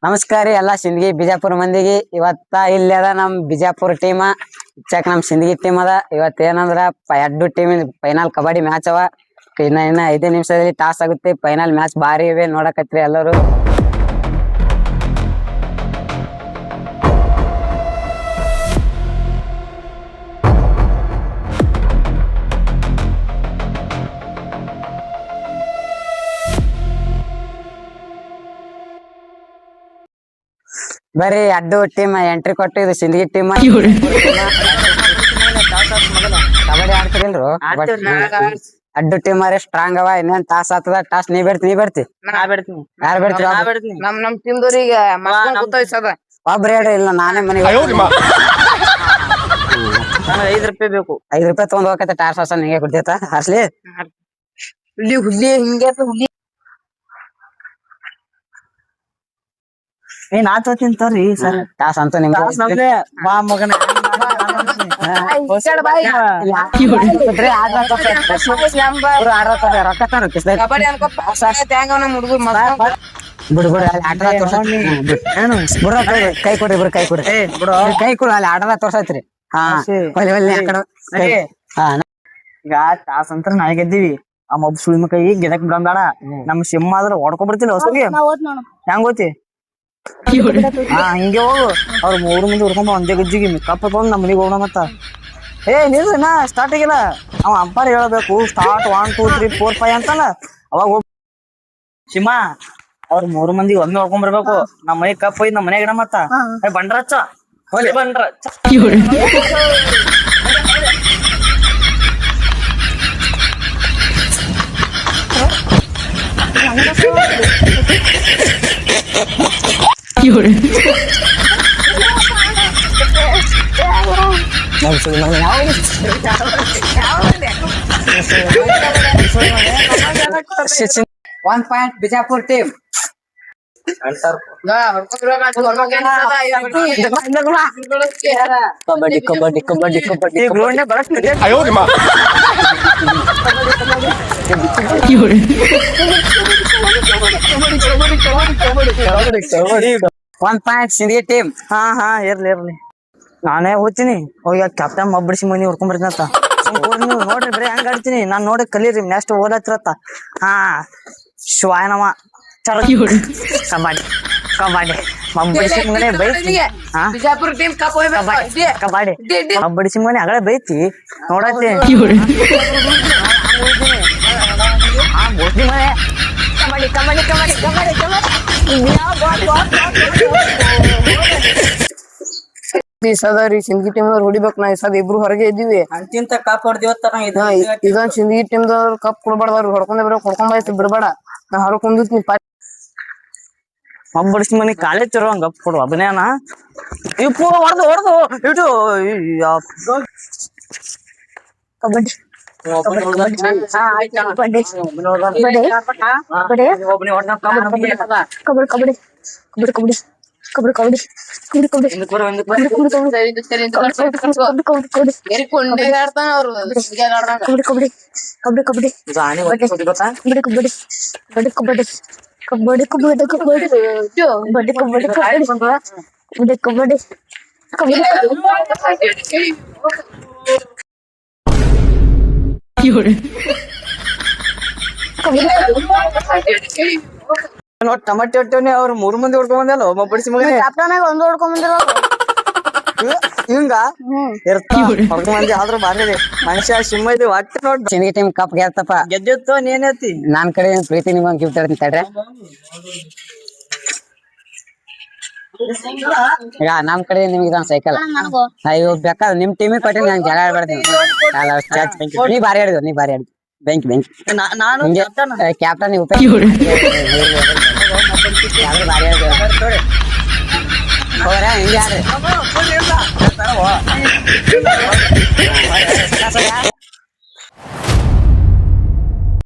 ನಮಸ್ಕಾರ ರೀ ಎಲ್ಲಾ ಸಿಂದಗಿ ಬಿಜಾಪುರ ಮಂದಿಗೆ. ಇವತ್ತ ಇಲ್ಲಿ ಅದ ನಮ್ ಬಿಜಾಪುರ ಟೀಮ್ ಇಚ್ಚಾಕ್ ನಮ್ ಸಿಂದಗಿ ಟೀಮ್ ಅದ. ಇವತ್ತ ಏನಂದ್ರ ಎರಡು ಟೀಮ್ ಫೈನಲ್ ಕಬಡ್ಡಿ ಮ್ಯಾಚ್ ಅವ. ಇನ್ನ 5 ನಿಮಿಷದಲ್ಲಿ ಟಾಸ್ ಆಗುತ್ತೆ. ಫೈನಲ್ ಮ್ಯಾಚ್ ಬಾರಿ ಇವೆ, ನೋಡಕತ್ರಿ ಎಲ್ಲರೂ. ಬರ್ರಿ ಅಡ್ಡು ಟೀಮ್ ಎಂಟ್ರಿ ಕೊಟ್ಟು ಇದು ಸಿಂದಗಿ ಟೀಮ್. ಕಬಡ್ಡಿ ಆಡ್ತಿರಿಲ್ರು? ಅಡ್ಡು ಟೀಮ್ ಅರೆ ಸ್ಟ್ರಾಂಗ್ ಅವ. ಇನ್ನೇನ್ ಟಾಸ್ ಆತದ. ಟಾಸ್ ನೀ ಬಿಡ್ತಿ ಯಾರು ಬಿಡ್ತೀರಿ? ನಮ್ ಟೀಮ್ದವ್ರಿಗೆ ಒಬ್ರು ಹೇಳ್ರಿ. ಇಲ್ಲ ನಾನೇ ಮನೆಗೆ 5 ರೂಪಾಯಿ ಬೇಕು. 5 ರೂಪಾಯಿ ತಗೊಂಡ್ ಹೋಗತ್ತೆ. ಟಾಸ್ ಹಾಸ ನಿಂಗೆ ಕೊಡ್ತೈತ ಹಾಸ್ಲಿ. ಹುಲಿ ಹಿಂಗೆ ಹುಲಿ ನಾ ತೋತಿಂತವ್ರಿ ಸರ್. ಟಾಸ್ ಅಂತ ನಿಮ್ಗೆ ಬಾ ಮಗನ ಕಬಡ್ಡಿ ಅನ್ಕೋ ಬಿಡು ಅಲ್ಲಿ ಆಟದ ಕೈ ಕೊಡ್ರಿ. ಇಬ್ರು ಕೈ ಕೊಡ್ರಿ. ಕೈ ಕೊಡು. ಅಲ್ಲಿ ಆಟದ ತೋರ್ಸೈತ್ರಿ. ಹಾ ಈಗ ಟಾಸ್ ಅಂತ ನಾಳೆ ಗೆದ್ದೀವಿ. ಆ ಮಬ್ಬ ಸುಳಿಮ ಕೈ ಗೆದಕ್ ಬಿಡಂಬೇಡ. ನಮ್ ಸಿಂಹ ಆದ್ರ ಹೊಡ್ಕೊಬಿಡ್ತಿಲ್ಲ ಹೊಸಗಿ. ಹೆಂಗ್ ಹೋತಿ? ಹಾ ಹಿಂಗೆ ಹೋಗು. ಅವ್ರ 3 ಮಂದಿ ಹುಡ್ಕೊಂಬ ಒಂದೇ ಗಜ್ಜಿಗೆ ಕಪ್ಪ ತಗೊಂಡ್ ನಮ್ ಮನಿಗ್ ಹೋಗೋಣ ಮತ್ತ. ನಿಲ್ರಿನ ಸ್ಟಾರ್ಟ್ ಆಗಿಲ್ಲ. ಅವ ಅಂಪಾರ್ ಹೇಳ್ಬೇಕು ಸ್ಟಾರ್ಟ್ 1 2 3 4 5 ಅಂತಲ್ಲ. ಅವಾಗ ಹೋಗ್ ಸಿಂಹ ಅವ್ರ 3 ಮಂದಿ ಒಮ್ಮೆ ಹೊಡ್ಕೊಂಡ್ಬರ್ಬೇಕು. ನಮ್ ಮನೆ ಕಪ್ ಹೋಯ್ತು ನಮ್ ಮನೆಯಾಗ ಇಡ ಮತ್ತ. ಬಂಡ್ರಚ್ಚ ಬಂಡ್ರಚ್ಚ One point Bijapur team. Kabaddi kabaddi kabaddi kabaddi one point Sindagi team. ಹಾ ಇರ್ಲಿ ನಾನೇ ಹೋಗ್ತೀನಿ. ಹೋಗಿ ಕ್ಯಾಪ್ಟನ್ ಮಬ್ಬಡಿಸಿ ಮನಿ ಹೊಡ್ಕೊಂಡ್ ಬರ್ತೀನಂತ. ನೀವು ನೋಡ್ರಿ ಬರೀ ಹಂಗ ಆಡ್ತೀನಿ. ನಾನ್ ನೋಡಿ ಕಲೀರಿ. ನೆಕ್ಸ್ಟ್ ಓದತ್ತಿರತ್ತ. ಹಾ ಶಿವಾಯನವ ಕಬಡ್ಡಿ ಕಬಡ್ಡಿ ಮಬ್ಬಡಿಸಿ ಮನೆ ಬೈತಿ. ಬಿಜಾಪುರ ಟೀಮ್ ಕಪ್ ಕಬಡ್ಡಿ ಮಬ್ಬಡಿಸಿ ಮನೆ ಅಗಳೆ ಬೈತಿ ನೋಡತ್ತಿ. ಮನೆ ಕಬಡ್ಡಿ ಕಬಡ್ಡಿ ಕಬಡ್ಡಿ ಕಬಡ್ಡಿ ಕಬಡ್ಡಿ ಸದರಿ ಸಿಂದಗಿ ಟೀಮ್ ಅವ್ರು ಹೊಡಿಬೇಕು. ನಾ ಸದ ಇಬ್ರು ಹೊರಗೆ ಇದ್ದೀವಿ. ಅಂತಿಂತ ಕಾಪ್ ಹೊಡೆದಿವತ್ತ. ಇದೊಂದ್ ಸಿಂದಗಿ ಟೀಮ್ದವ್ರು ಕಪ್ ಕೊಡ್ಬಾರ್ದವ್ರು. ಹೊಡ್ಕೊಂಡ್ ಬರ್ಬೇಕು. ಹೊಡ್ಕೊಂಡ್ ಬೈತಿ ಬಿಡ್ಬೇಡ. ನಾ ಹೊರಕೊಂದಿರ್ತೀನಿ. ಮಬ್ಬಡಿಸಿ ಮನಿ ಕಾಲೇ ತಿರುವಂಗ ಗಪ್ ಕೊಡು ಅಭಿನಯನ. ಇವ್ ಪೂರ ಹೊಡೆದು ಇಟ್ಟು ಕಬಡ್ಡಿ ಟಮಾಟೆ ಹೊಟ್ಟೆವ್ನಿ. ಅವ್ರು 3 ಮಂದಿ ಹೊಡ್ಕೊಂಡ್ ಬಂದಲ್ಲ ಮಬ್ಬಡಿಸಿ ಮಗನೇ. ಒಂದು ಹೊಡ್ಕೊಂಡ್ ಬಂದಿರೋ ಹಿಂಗ ಹೊಡ್ಕೊಂಡ್ ಮಂದಿ ಆದ್ರೂ ಬಾರಿ ಮನುಷ್ಯ ಸಿಂಹ ಇದು ಒಟ್ಟು ನೋಡ್. ಸಿಂದಗಿ ಟೀಮ್ ಕಪ್ ಗೆಲ್ತಪ್ಪ. ಗೆದ್ದಿತ್ತು ನೀನೇತಿ. ನಾನ್ ಕಡೆ ಪ್ರೀತಿ ನಿಮ್ಗೆ ಗಿಫ್ಟ್ ಹೇಳ್ತೀನಿ ತಡ್ರಿ. ಈಗ ನಮ್ ಕಡೆ ನಿಮ್ಗೆ ಇದೊಂದ್ ಸೈಕಲ್. ಇವ್ ಬೇಕಾದ್ರೆ ನಿಮ್ ಟೀಮಿಗೆ ಕೊಟ್ಟಿ ನಾನು ಜಗಳ ಆಡ್ಬಾರ್ದು. ನೀ ಬಾರಿ ಆಡಿದ್ವು. ಬೆಂಕಿ ನಾನು ಕ್ಯಾಪ್ಟನ್ ನೀವು ಬಾರಿ ಆಡಿದ್ವು. ಹೋಗ್ರ ಹಿಂಗೆ ಆಡ್ರಿ.